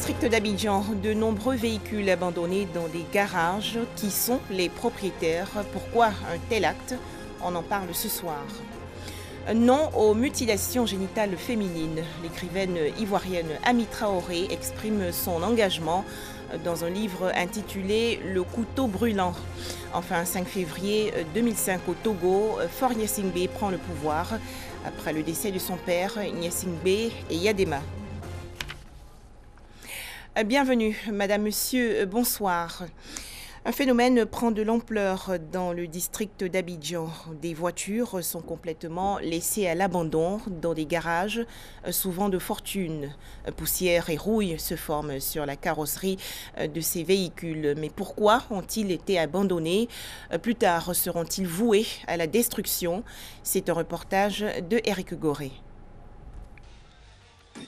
district d'Abidjan, de nombreux véhicules abandonnés dans des garages. Qui sont les propriétaires? Pourquoi un tel acte? On en parle ce soir. Non aux mutilations génitales féminines. L'écrivaine ivoirienne Ami Traoré exprime son engagement dans un livre intitulé « Le couteau brûlant ». Enfin, 5 février 2005 au Togo, Faure Gnassingbé prend le pouvoir après le décès de son père, Gnassingbé et Yadema. Bienvenue, Madame, Monsieur, bonsoir. Un phénomène prend de l'ampleur dans le district d'Abidjan. Des voitures sont complètement laissées à l'abandon dans des garages, souvent de fortune. Poussière et rouille se forment sur la carrosserie de ces véhicules. Mais pourquoi ont-ils été abandonnés? Plus tard, seront-ils voués à la destruction? C'est un reportage de Eric Goré.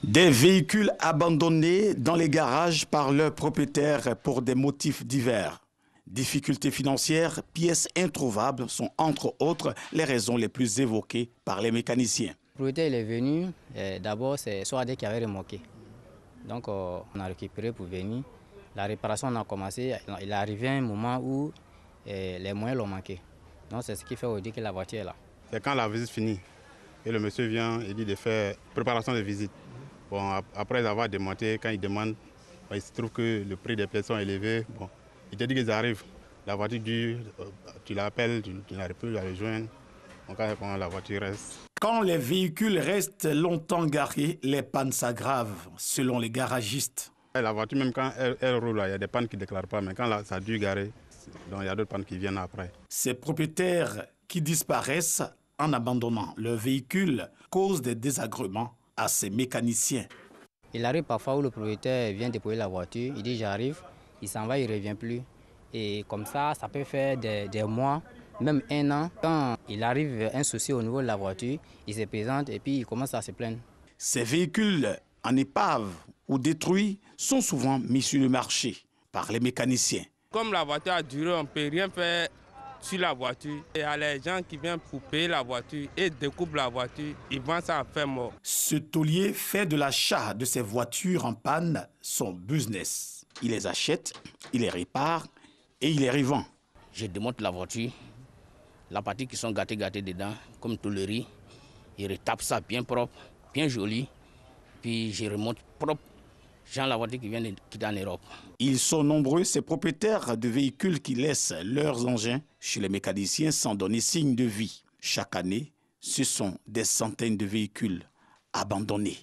Des véhicules abandonnés dans les garages par leurs propriétaires pour des motifs divers. Difficultés financières, pièces introuvables sont entre autres les raisons les plus évoquées par les mécaniciens. Le propriétaire il est venu, d'abord c'est Soadé qui avait remorqué. Donc on a récupéré pour venir. La réparation on a commencé, il est arrivé un moment où les moyens l'ont manqué. Donc c'est ce qui fait aujourd'hui que la voiture est là. C'est quand la visite finit et le monsieur vient et dit de faire préparation de visite. Bon, après avoir démonté, quand il demande, il se trouve que le prix des pièces sont élevés. Bon, il te dit qu'ils arrivent, la voiture dure, tu l'appelles, tu n'arrives plus à la rejoindre. Donc quand la voiture reste. Quand les véhicules restent longtemps garés, les pannes s'aggravent, selon les garagistes. La voiture, même quand elle roule, il y a des pannes qui ne déclarent pas, mais quand ça dure garer, donc il y a d'autres pannes qui viennent après. Ces propriétaires qui disparaissent en abandonnant leur véhicule causent des désagréments à ces mécaniciens. Il arrive parfois où le propriétaire vient déposer la voiture, il dit j'arrive, il s'en va, il ne revient plus. Et comme ça peut faire des mois, même un an. Quand il arrive un souci au niveau de la voiture, il se présente et puis il commence à se plaindre. Ces véhicules en épave ou détruits sont souvent mis sur le marché par les mécaniciens. Comme la voiture a duré, on ne peut rien faire sur la voiture. Il y a les gens qui viennent pour payer la voiture et découpent la voiture, ils vendent ça à fin mort. Ce taulier fait de l'achat de ces voitures en panne son business. Il les achète, il les répare et il les revend. Je démonte la voiture, la partie qui sont gâtées dedans, comme tôlerie. Il retape ça bien propre, bien joli. Puis je remonte propre. Genre la voiture qui vient de quitter en Europe. Ils sont nombreux, ces propriétaires de véhicules qui laissent leurs engins chez les mécaniciens sans donner signe de vie. Chaque année, ce sont des centaines de véhicules abandonnés.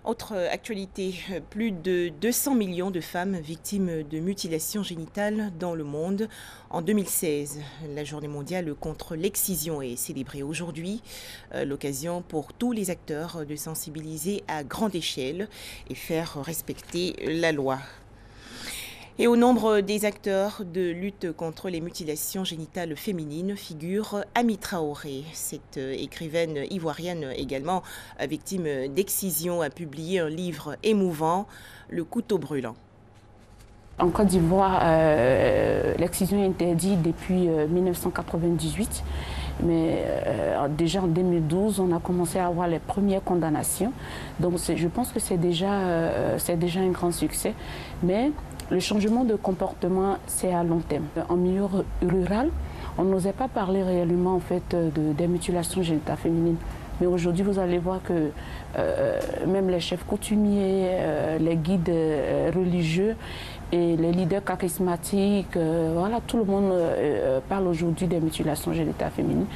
Autre actualité, plus de 200 millions de femmes victimes de mutilations génitales dans le monde. En 2016, la journée mondiale contre l'excision est célébrée aujourd'hui. L'occasion pour tous les acteurs de sensibiliser à grande échelle et faire respecter la loi. Et au nombre des acteurs de lutte contre les mutilations génitales féminines figure Ami Traoré. Cette écrivaine ivoirienne également victime d'excision a publié un livre émouvant, Le couteau brûlant. En Côte d'Ivoire, l'excision est interdite depuis 1998. Mais déjà en 2012, on a commencé à avoir les premières condamnations. Donc je pense que c'est déjà un grand succès. Mais le changement de comportement, c'est à long terme. En milieu rural, on n'osait pas parler réellement en fait, des mutilations génitales féminines. Mais aujourd'hui, vous allez voir que même les chefs coutumiers, les guides religieux et les leaders charismatiques, voilà, tout le monde parle aujourd'hui des mutilations génitales féminines.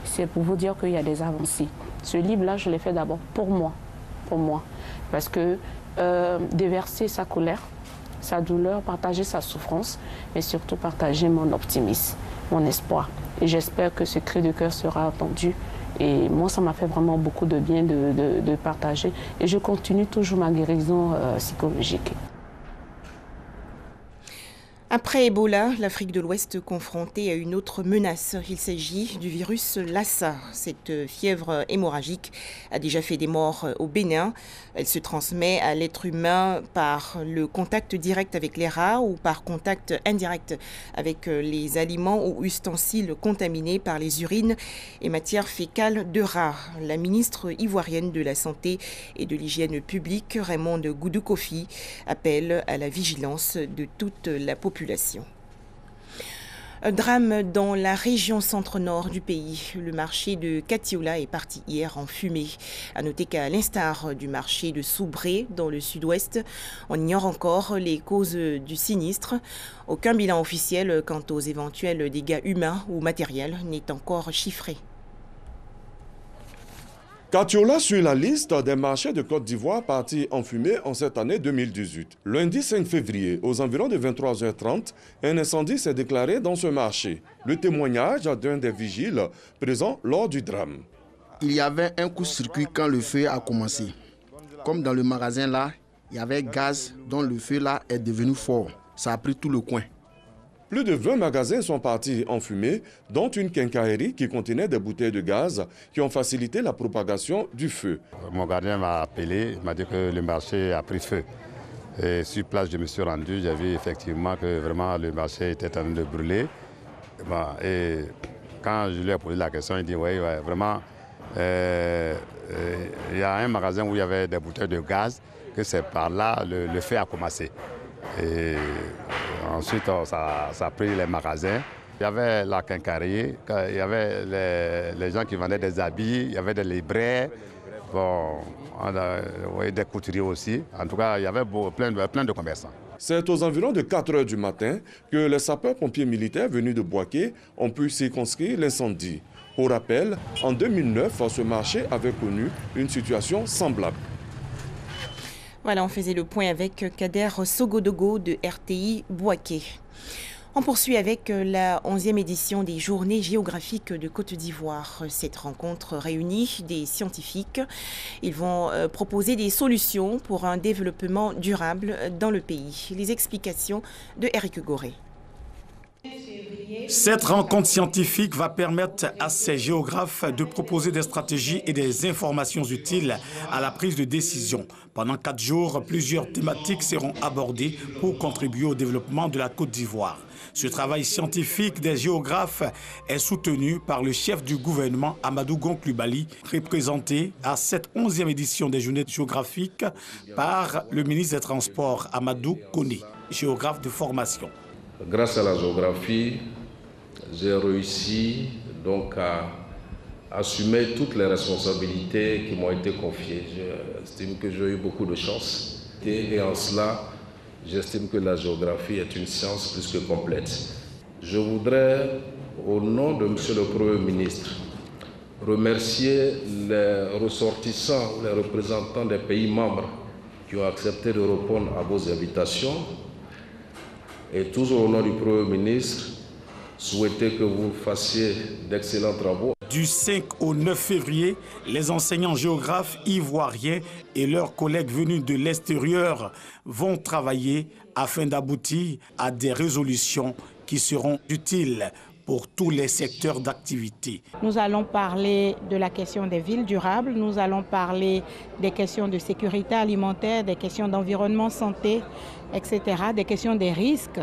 C'est pour vous dire qu'il y a des avancées. Ce livre-là, je l'ai fait d'abord pour moi. Parce que déverser sa colère, sa douleur, partager sa souffrance, mais surtout partager mon optimisme, mon espoir. Et j'espère que ce cri de cœur sera entendu. Et moi, ça m'a fait vraiment beaucoup de bien de partager. Et je continue toujours ma guérison psychologique. Après Ebola, l'Afrique de l'Ouest confrontée à une autre menace. Il s'agit du virus Lassa. Cette fièvre hémorragique a déjà fait des morts au Bénin. Elle se transmet à l'être humain par le contact direct avec les rats ou par contact indirect avec les aliments ou ustensiles contaminés par les urines et matières fécales de rats. La ministre ivoirienne de la Santé et de l'Hygiène publique, Raymonde Goudou-Kofi, appelle à la vigilance de toute la population. Un drame dans la région centre-nord du pays. Le marché de Katiola est parti hier en fumée. À noter qu'à l'instar du marché de Soubré dans le sud-ouest, on ignore encore les causes du sinistre. Aucun bilan officiel quant aux éventuels dégâts humains ou matériels n'est encore chiffré. Katiola suit la liste des marchés de Côte d'Ivoire partis en fumée en cette année 2018. Lundi 5 février, aux environs de 23h30, un incendie s'est déclaré dans ce marché. Le témoignage d'un des vigiles présents lors du drame. Il y avait un coup-circuit quand le feu a commencé. Comme dans le magasin là, il y avait gaz dont le feu là est devenu fort. Ça a pris tout le coin. Plus de 20 magasins sont partis en fumée, dont une quincaillerie qui contenait des bouteilles de gaz qui ont facilité la propagation du feu. Mon gardien m'a appelé, il m'a dit que le marché a pris feu. Et sur place, je me suis rendu, j'ai vu effectivement que vraiment le marché était en train de brûler. Et quand je lui ai posé la question, il dit oui, vraiment, il y a un magasin où il y avait des bouteilles de gaz, que c'est par là le feu a commencé. Et ensuite, ça a pris les magasins. Il y avait la quincaillerie, il y avait les gens qui vendaient des habits, il y avait des libraires, des couturiers aussi. En tout cas, il y avait plein de commerçants. C'est aux environs de 4 h du matin que les sapeurs-pompiers militaires venus de Boaké ont pu circonscrire l'incendie. Pour rappel, en 2009, ce marché avait connu une situation semblable. Voilà, on faisait le point avec Kader Sogodogo de RTI Boaké. On poursuit avec la 11e édition des Journées géographiques de Côte d'Ivoire. Cette rencontre réunit des scientifiques. Ils vont proposer des solutions pour un développement durable dans le pays. Les explications de Eric Goré. Cette rencontre scientifique va permettre à ces géographes de proposer des stratégies et des informations utiles à la prise de décision. Pendant 4 jours, plusieurs thématiques seront abordées pour contribuer au développement de la Côte d'Ivoire. Ce travail scientifique des géographes est soutenu par le chef du gouvernement, Amadou Gon Coulibaly, représenté à cette 11e édition des Journées géographiques par le ministre des Transports, Amadou Koné, géographe de formation. Grâce à la géographie, j'ai réussi donc à assumer toutes les responsabilités qui m'ont été confiées. J'estime que j'ai eu beaucoup de chance. Et en cela, j'estime que la géographie est une science plus que complète. Je voudrais, au nom de Monsieur le Premier ministre, remercier les ressortissants, les représentants des pays membres qui ont accepté de répondre à vos invitations. Et toujours au nom du Premier ministre, souhaiter que vous fassiez d'excellents travaux. Du 5 au 9 février, les enseignants géographes ivoiriens et leurs collègues venus de l'extérieur vont travailler afin d'aboutir à des résolutions qui seront utiles pour tous les secteurs d'activité. Nous allons parler de la question des villes durables, nous allons parler des questions de sécurité alimentaire, des questions d'environnement, santé, etc., des questions des risques.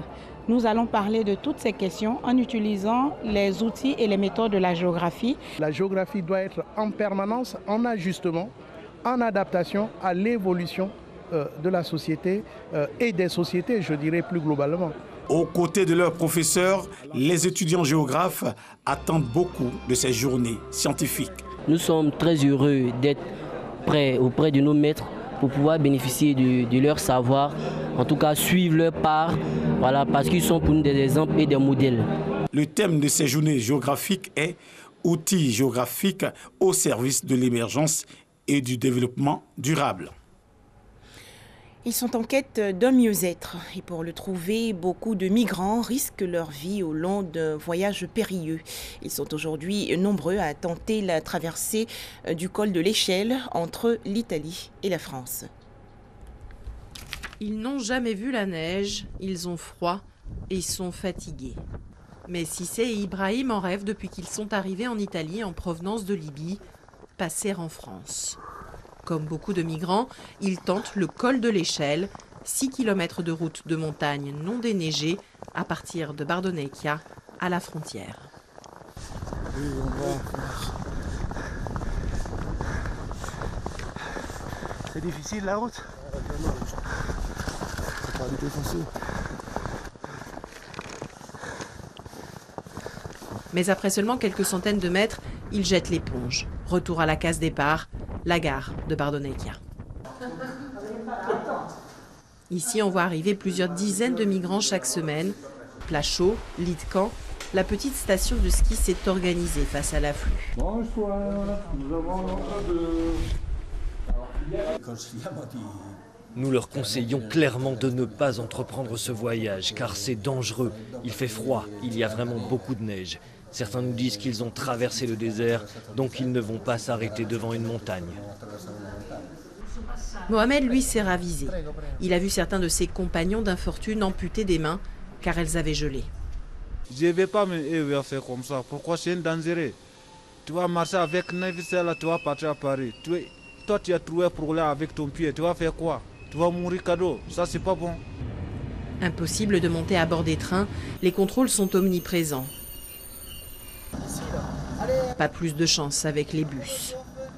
Nous allons parler de toutes ces questions en utilisant les outils et les méthodes de la géographie. La géographie doit être en permanence en ajustement, en adaptation à l'évolution de la société et des sociétés, je dirais plus globalement. Aux côtés de leurs professeurs, les étudiants géographes attendent beaucoup de ces journées scientifiques. Nous sommes très heureux d'être prêts auprès de nos maîtres pour pouvoir bénéficier de leur savoir, en tout cas suivre leur part, voilà, parce qu'ils sont pour nous des exemples et des modèles. Le thème de ces journées géographiques est « Outils géographiques au service de l'émergence et du développement durable ». Ils sont en quête d'un mieux-être et pour le trouver, beaucoup de migrants risquent leur vie au long d'un voyage périlleux. Ils sont aujourd'hui nombreux à tenter la traversée du col de l'Échelle entre l'Italie et la France. Ils n'ont jamais vu la neige, ils ont froid, et sont fatigués. Mais Cissé et Ibrahim en rêvent depuis qu'ils sont arrivés en Italie en provenance de Libye, passer en France. Comme beaucoup de migrants, ils tentent le col de l'Échelle, 6 km de route de montagne non déneigée à partir de Bardonecchia à la frontière. C'est difficile la route. C'est pas du tout facile. Mais après seulement quelques centaines de mètres, ils jettent l'éponge. Retour à la case départ, la gare de Bardonecchia. Ici, on voit arriver plusieurs dizaines de migrants chaque semaine. Plat chaud, lit de camp, la petite station de ski s'est organisée face à l'afflux. Bonsoir, nous avons Nous leur conseillons clairement de ne pas entreprendre ce voyage car c'est dangereux. Il fait froid, il y a vraiment beaucoup de neige. Certains nous disent qu'ils ont traversé le désert, donc ils ne vont pas s'arrêter devant une montagne. Mohamed, lui, s'est ravisé. Il a vu certains de ses compagnons d'infortune amputés des mains car elles avaient gelé. Je ne vais pas me faire comme ça. Pourquoi c'est dangereux? Tu vas marcher avec Nevisela, tu vas partir à Paris. Toi, tu as trouvé un problème avec ton pied. Tu vas faire quoi? Tu vas mourir cadeau. Ça, c'est pas bon. Impossible de monter à bord des trains. Les contrôles sont omniprésents. Pas plus de chance avec les bus.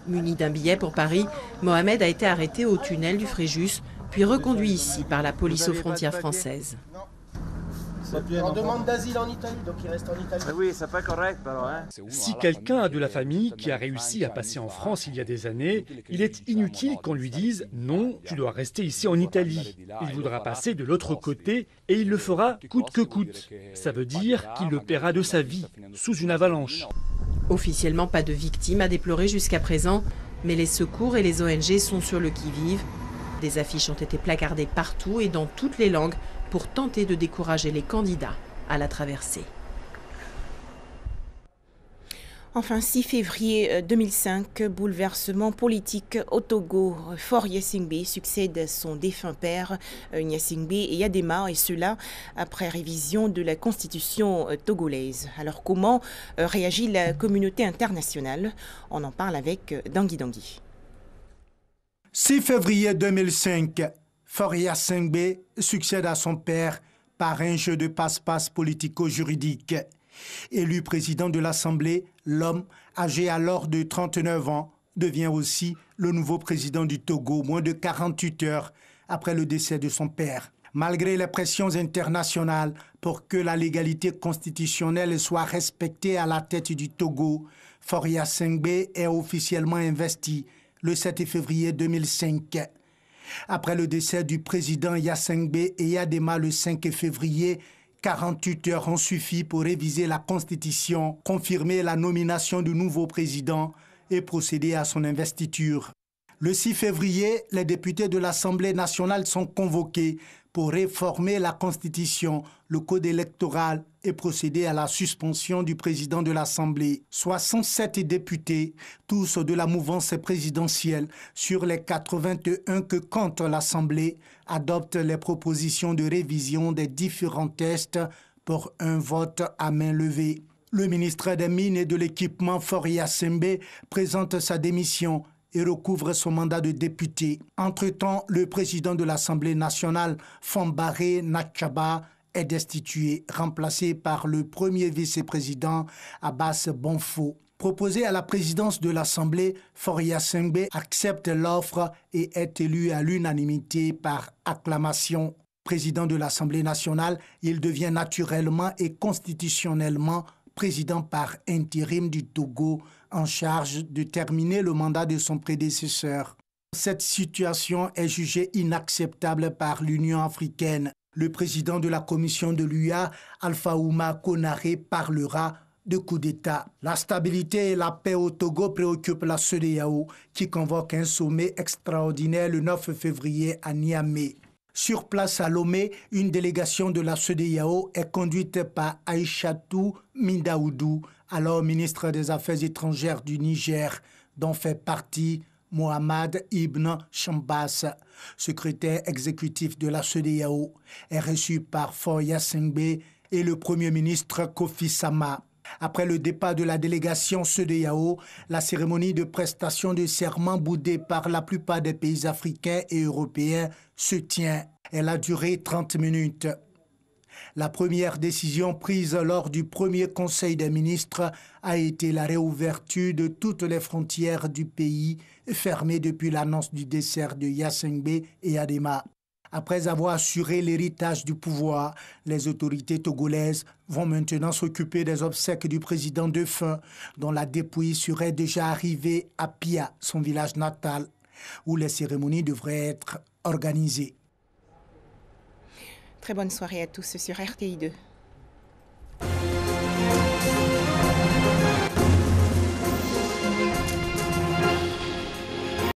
Muni d'un billet pour Paris, Mohamed a été arrêté au tunnel du Fréjus, puis reconduit ici par la police aux frontières françaises. On demande d'asile en Italie, donc il reste en Italie. Oui, c'est pas correct, alors, hein. Si quelqu'un a de la famille qui a réussi à passer en France il y a des années, il est inutile qu'on lui dise « Non, tu dois rester ici en Italie ». Il voudra passer de l'autre côté et il le fera coûte que coûte. Ça veut dire qu'il le paiera de sa vie, sous une avalanche. Officiellement, pas de victimes à déplorer jusqu'à présent, mais les secours et les ONG sont sur le qui-vive. Des affiches ont été placardées partout et dans toutes les langues pour tenter de décourager les candidats à la traversée. Enfin, 6 février 2005, bouleversement politique au Togo. Faure Gnassingbé succède à son défunt père Gnassingbé et Yadema, et cela après révision de la constitution togolaise. Alors comment réagit la communauté internationale? On en parle avec Dangui Dangui. 6 février 2005, Faure Gnassingbé succède à son père par un jeu de passe-passe politico-juridique. Élu président de l'Assemblée, l'homme, âgé alors de 39 ans, devient aussi le nouveau président du Togo, moins de 48 heures après le décès de son père. Malgré les pressions internationales pour que la légalité constitutionnelle soit respectée à la tête du Togo, Faure Gnassingbé est officiellement investi le 7 février 2005. Après le décès du président Gnassingbé et Yadema le 5 février, 48 heures ont suffi pour réviser la Constitution, confirmer la nomination du nouveau président et procéder à son investiture. Le 6 février, les députés de l'Assemblée nationale sont convoqués pour réformer la Constitution, le code électoral et procéder à la suspension du président de l'Assemblée. 67 députés, tous de la mouvance présidentielle, sur les 81 que compte l'Assemblée, adoptent les propositions de révision des différents textes pour un vote à main levée. Le ministre des Mines et de l'Équipement, Faure Gnassingbé, présente sa démission et recouvre son mandat de député. Entre-temps, le président de l'Assemblée nationale, Fambaré Natchaba, est destitué, remplacé par le premier vice-président, Abbas Bonfo. Proposé à la présidence de l'Assemblée, Faure Gnassingbé accepte l'offre et est élu à l'unanimité par acclamation. Président de l'Assemblée nationale, il devient naturellement et constitutionnellement président par intérim du Togo, en charge de terminer le mandat de son prédécesseur. Cette situation est jugée inacceptable par l'Union africaine. Le président de la commission de l'UA, Alpha Ouma Konaré, parlera de coup d'État. La stabilité et la paix au Togo préoccupent la CEDEAO, qui convoque un sommet extraordinaire le 9 février à Niamey. Sur place à Lomé, une délégation de la CEDEAO est conduite par Aïchatou Mindaoudou, alors ministre des Affaires étrangères du Niger, dont fait partie Mohamed Ibn Chambas, secrétaire exécutif de la CEDEAO, est reçu par Faure Gnassingbé et le Premier ministre Kofi Sama. Après le départ de la délégation CEDEAO, la cérémonie de prestation de serment boudée par la plupart des pays africains et européens se tient. Elle a duré 30 minutes. La première décision prise lors du premier Conseil des ministres a été la réouverture de toutes les frontières du pays, fermées depuis l'annonce du décès de Gnassingbé et Adema. Après avoir assuré l'héritage du pouvoir, les autorités togolaises vont maintenant s'occuper des obsèques du président défunt, dont la dépouille serait déjà arrivée à Pia, son village natal, où les cérémonies devraient être organisées. Très bonne soirée à tous sur RTI2.